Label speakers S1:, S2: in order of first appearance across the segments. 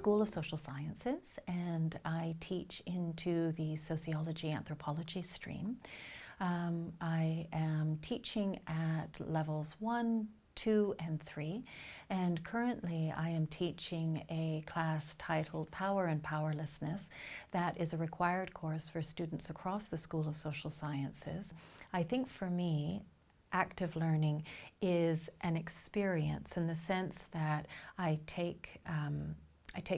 S1: School of Social Sciences, and I teach into the sociology anthropology stream. I am teaching at levels 1, 2, and 3, and currently I am teaching a class titled Power and Powerlessness that is a required course for students across the School of Social Sciences. I think for me, active learning is an experience in the sense that I take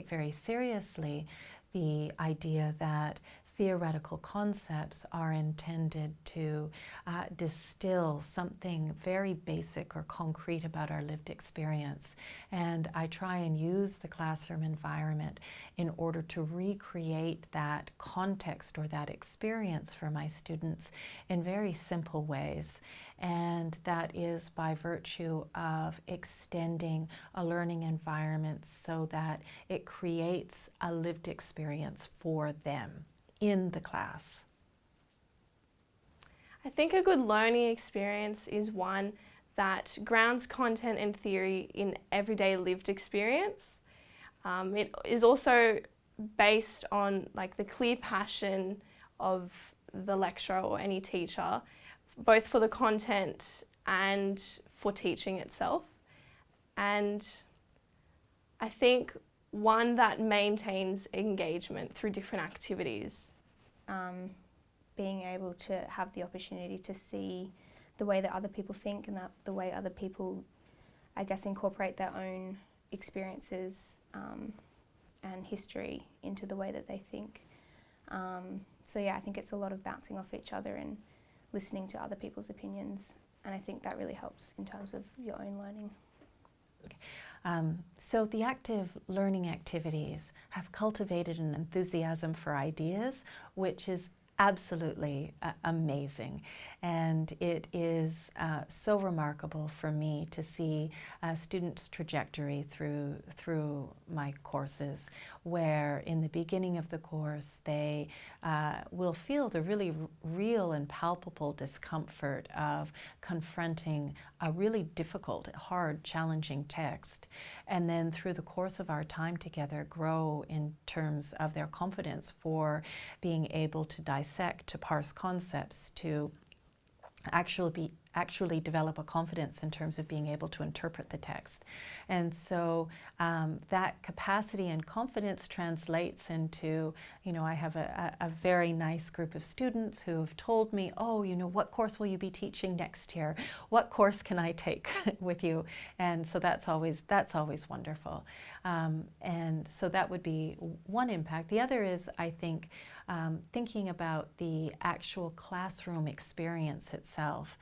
S1: very seriously the idea that theoretical concepts are intended to distill something very basic or concrete about our lived experience. And I try and use the classroom environment in order to recreate that context or that experience for my students in very simple ways. And that is by virtue of extending a learning environment so that it creates a lived experience for them in the class.
S2: I think a good learning experience is one that grounds content and theory in everyday lived experience. It is also based on the clear passion of the lecturer or any teacher, both for the content and for teaching itself. And I think one that maintains engagement through different activities.
S3: Being able to have the opportunity to see the way that other people think and the way other people, I guess, incorporate their own experiences and history into the way that they think. So yeah, I think it's a lot of bouncing off each other and listening to other people's opinions, and I think that really helps in terms of your own learning.
S1: So the active learning activities have cultivated an enthusiasm for ideas, which is absolutely amazing. And it is so remarkable for me to see students' trajectory through my courses, where in the beginning of the course they will feel the really real and palpable discomfort of confronting a really difficult, hard, challenging text, and then through the course of our time together grow in terms of their confidence for being able to dissect, to parse concepts, to actually develop a confidence in terms of being able to interpret the text. And so that capacity and confidence translates into, I have a very nice group of students who have told me, oh, what course will you be teaching next year? What course can I take with you? And so that's always wonderful. And so that would be one impact. The other is, I think, thinking about the actual classroom experience itself.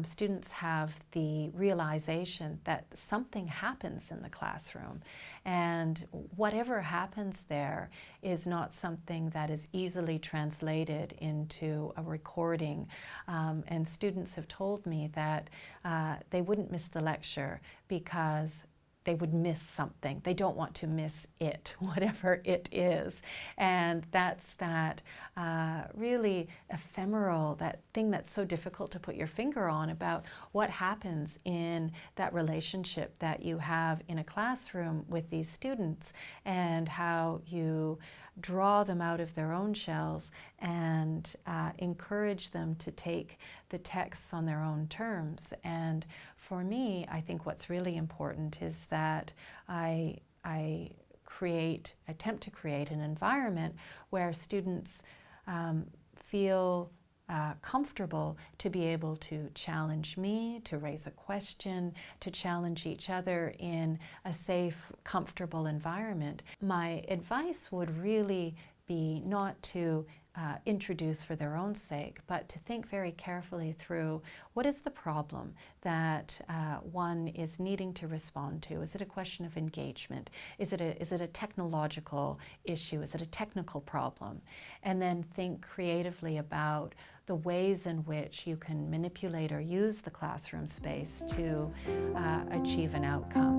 S1: Students have the realization that something happens in the classroom, and whatever happens there is not something that is easily translated into a recording. And students have told me that they wouldn't miss the lecture because they would miss something. They don't want to miss it, whatever it is. And that's that really ephemeral, that thing that's so difficult to put your finger on about what happens in that relationship that you have in a classroom with these students, and how you draw them out of their own shells and encourage them to take the texts on their own terms. And for me, I think what's really important is that I attempt to create an environment where students feel comfortable to be able to challenge me, to raise a question, to challenge each other in a safe, comfortable environment. My advice would really be not to introduce for their own sake, but to think very carefully through what is the problem that one is needing to respond to. Is it a question of engagement? Is it a technological issue? Is it a technical problem? And then think creatively about the ways in which you can manipulate or use the classroom space to achieve an outcome.